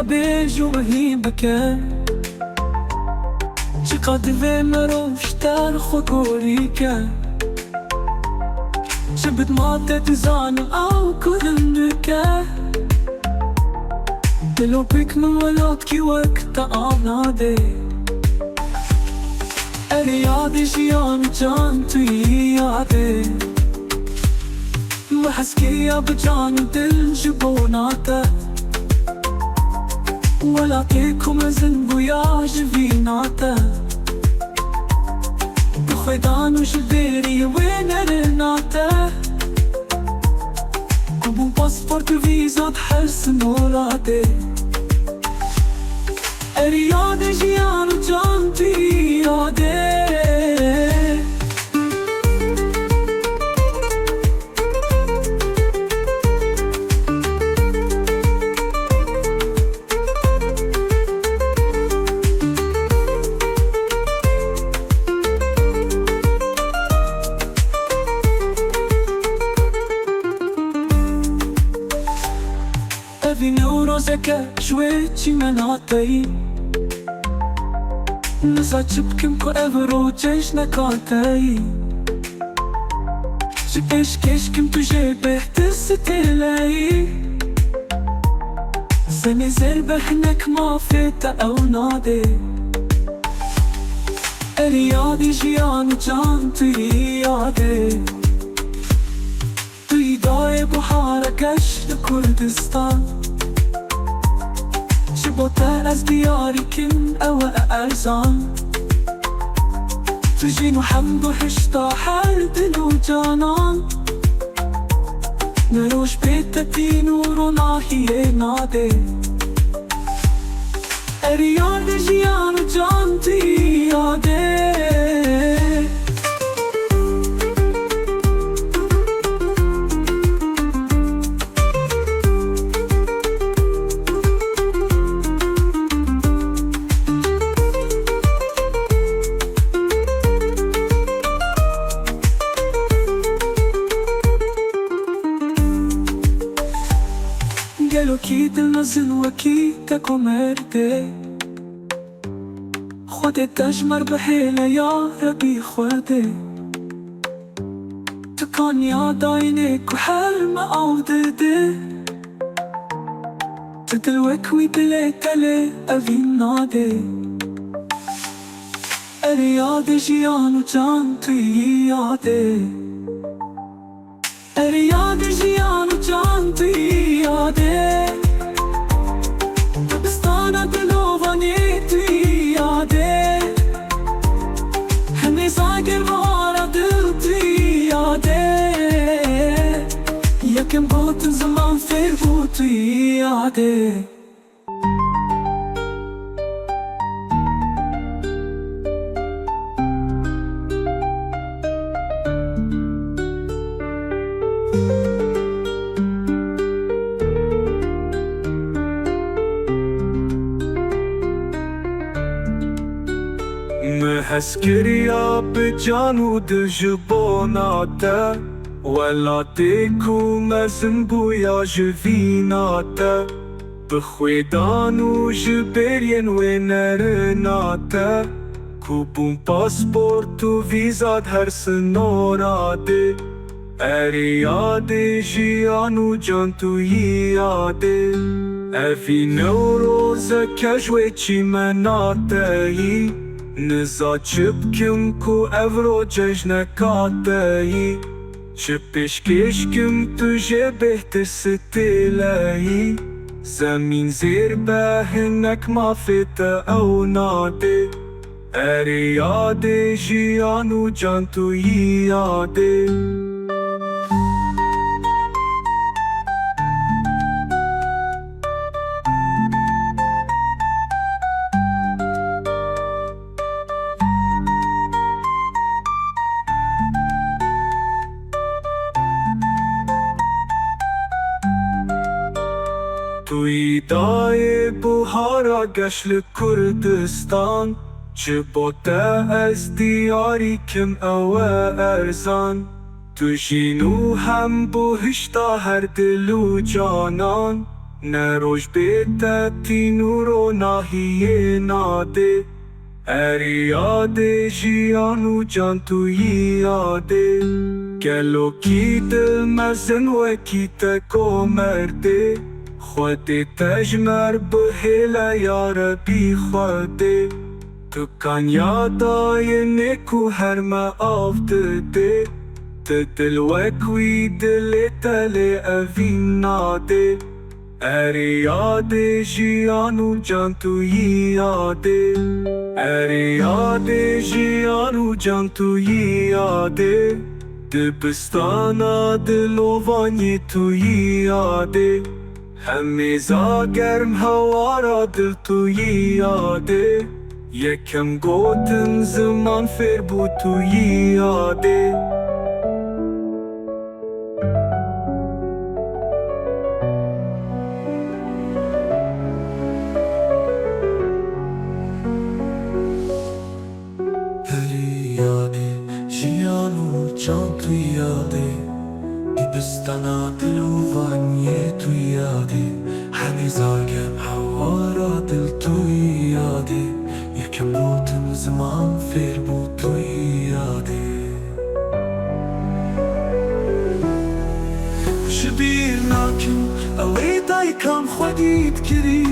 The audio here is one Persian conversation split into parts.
بیج و هی بکن چقدر و مروشتر خوگوری کن شبت ماده تزان او کدندکه دلو بک مولاد کی وقت آناده اری یاد جیان جان توی یاده محس کیا بجان دل جبوناته ولا كيكم زن بويا جفيناته بخيدان وجبيري وين رناته كوبو باسبورت وفيزا تحس موراده ارياد جيان وجانتي ياده في نوروزك شويتي مناطي نسا تشبكم كو افرو جيش نكاتي شكيش كيشكم تجيبه تستيلاي سمي زربخنك ما فيتا او نادي اريادي جيان جانتي يادي توی دای بحار گشت کردستان شبوتر از دیاری کن او ارزان تجين وحمد وحشتا هر دل و جانان نروش بيتتي نور وناهي نادي ارياد جيان وجانتي يادي قالوا كي دلنزل وكي تاكو مرده خودت تجمر بحيلة يا ربي خودت تكون يا عينيك وحلم عودده تدلوك ويبليتلي أبي نادي أرياد جيان وجانتي يادي أرياد جيان وجانتي يادي دبستانا دلوفانيتي يادي هني ساقر مهارة دلتي يادي يكن بوت زمان في بوتي يادي محسكريا بجانو دجبوناتا ولا تيكو مزنبو يا جفيناتا بخويدانو جبرين وينرناتا كوبون باسبورتو فيزا هر سنورادي اريادي جيانو جانتو يادي افي نوروزا كجويتشي مناتي نزا چبکم کو افرو جشن کاتایی چپش کشکم تجه بهت ستیلایی زمین زیر بهنک ما فت او ناده اریاده جیانو جان تو یاده توی دای بحارا گشل کردستان چه بوده از دیاری کم او ارزان تو جینو هم بهشتا هر دل و جانان نروش بیتتی نورو ناهیه ناده اری یاده جیانو جان توی یاده گلو کی دل مزن و کی تکو مرده خودی تجمر بهلا یاربی خوده تو کان یادای نکو هر ما آفده دل وکوی دل تل اوین ناده اری یاده جیانو جان توی یاده اری یاده جیانو جان توی یاده دبستانا دلوانی توی یاده همیزا گرم هوارا دل توی یاده یکم گوتن زمان فر بود توی یاده جیانو جان توی یاده دبستانا دلوانی توی یاده همیزا گرم هوارا دل توی یاده یکم گوتن زمان فر بود توی یاده شبیر ناکن اوی دایکم خودید کری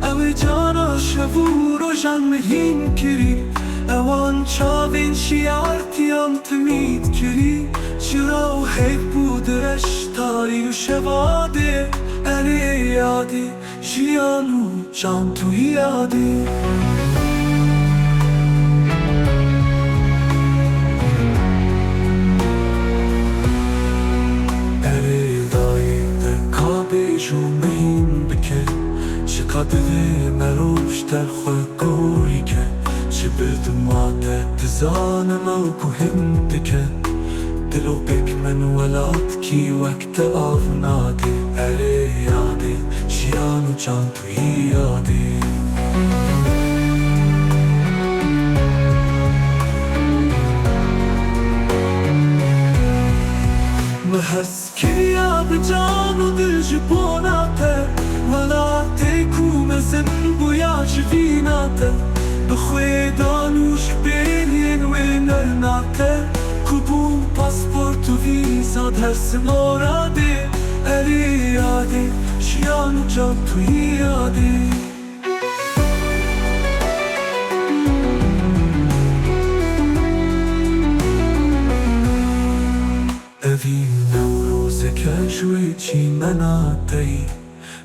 اوی جانا شبو رو جان مهین کری اوان چاوین شیارتیم تمید کری چرا و حیف بود رشتاری و شواده اری یاده جیانو جان توی یاده اری دایی دکابه جو مهین بکن چقدر مروش در خود گوری کن چه بردم عادت زانم او بهم دکن دلو بک من ولاد کی وقت آفناده اری یاده جیانو جان توی یاده محس کیا به جان و دل جبوناته ولا تیکو مزن بویا جویناته بخوی دانوش بینین و نرناته کبون پاسپورت و ویزا درس موراده اری یاده جیانو جان توی یاده اوی نوروز کجوی چی مناتی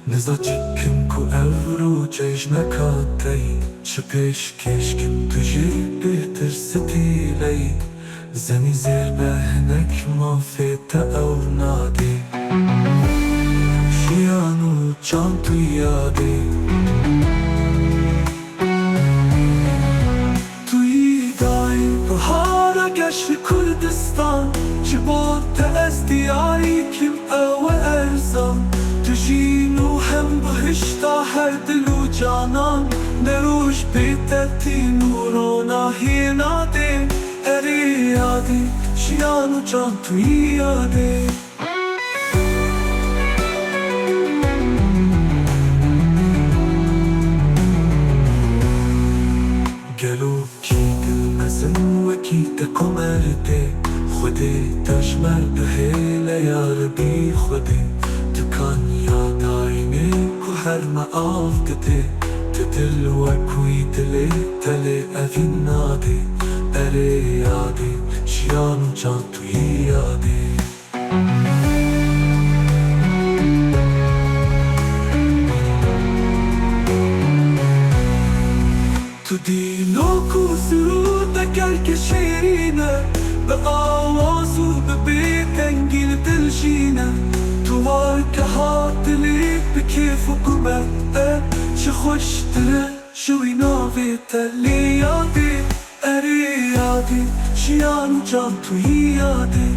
نزا چکم کو اورو جیش نکاتی چه پیش کشکم تجی بهتر ستیلی زنی زیر بهنک ما فیت او نادی جیانو جان توی یاده توی دای بهارا گشت کردستان جبات از دیاری کم او ارزان تجینو هم بهشتا هر دلو جانان نروش بیتتی نورو ناهی ناده اری یاده جیانو جان توی یاده گلو کی دل مزن و کی تکو مرده خودی تشمر به هیل یار بی خودی تکان یاداینه کو هر ما آفده تدل و کوی دل تل اوین ناده اری یاده جیانو جان توی یاده تو دیلو کو سرود دکل که شیرینه به آواز و به بیتنگین دلشینه تو وار که حاطلی به کیف و گمه چه خوش دره شوی ناوی تلی یاده اری یاده جیانو جان توی یاده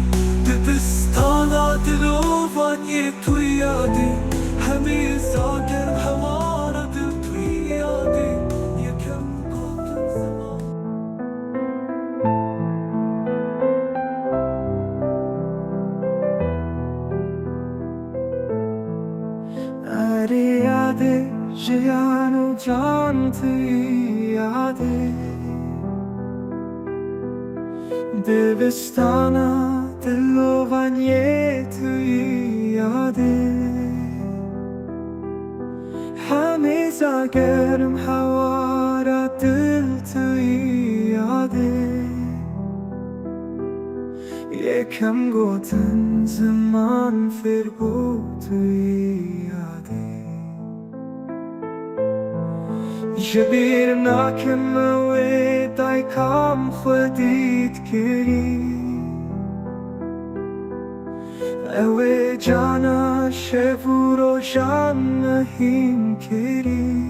دبستانا دلوانی توی یاده همه زاگر هوارا دل توی یاده یکم گفتن زمان اری یاده جیان و جان توی یاده دبستانا دل و ونیه توی یاده همه زاگرم هوا را دل توی یاده یکم گوتن زمان فر بود توی یاده جبیر ناکم و دای کام خودیت کری اوه جانا شبو رو جان نهیم کری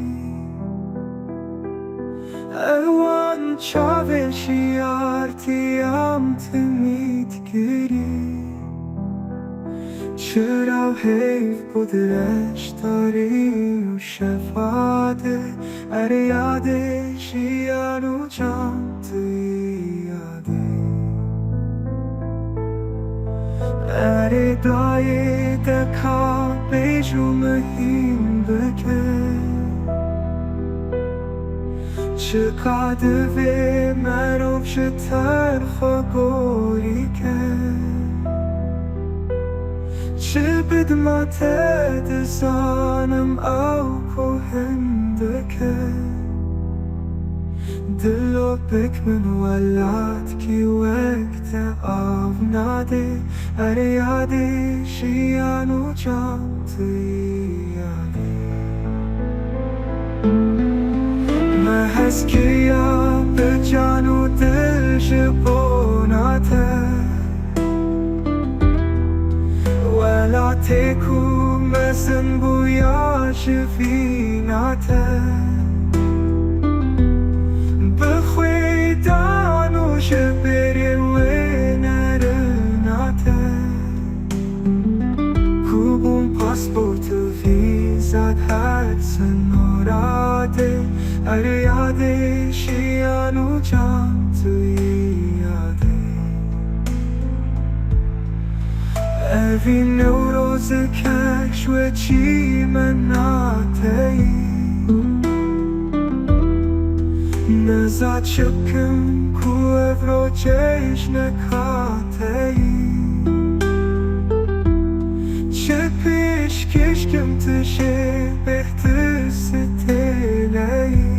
اوان چاوشی آرتیم تمیت کری چرا حیف بود رشتاری و شفاده اره یاده جیان و جان توی یاده اره دای دکا بیجو مهیم بکر چقدر و مروف شتر خوگوری کرد چه بدمت دزانم او کوهنده کرد دلو بکمن ولات کی وقت آو ناده اره یاده جیان و جان توی یاده محض که یا به جان و دل جبوناته ولا تکو مزن بویا جفیناته بخوی دانو جبری و نرناته کوبون پاسپورت و ویزات هرسن نوراده اره یاده جیان و جان توی یاده اوی نوروز کش و چی من ناتهی نزاد شکم کو افرو چش نکاتهی چه پیش کشکم تشه بهتر ستلهی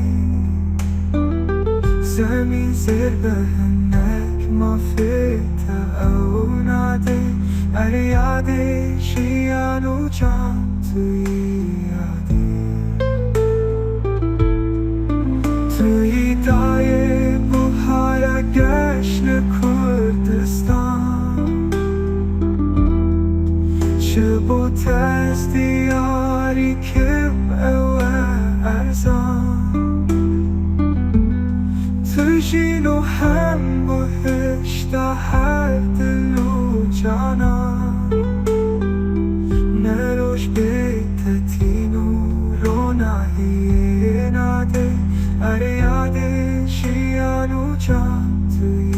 زمین زیر بهنک ما فیتا او ناده اره یاده جیان و جان توی یاده توی دای بوهارا گشن کردستان چه با تست دیاری کم او ارزان تجینو هم بهشتا هر دل و جانان نروش بیتتینو رو نهی ناده اره یاده جیان و جان توی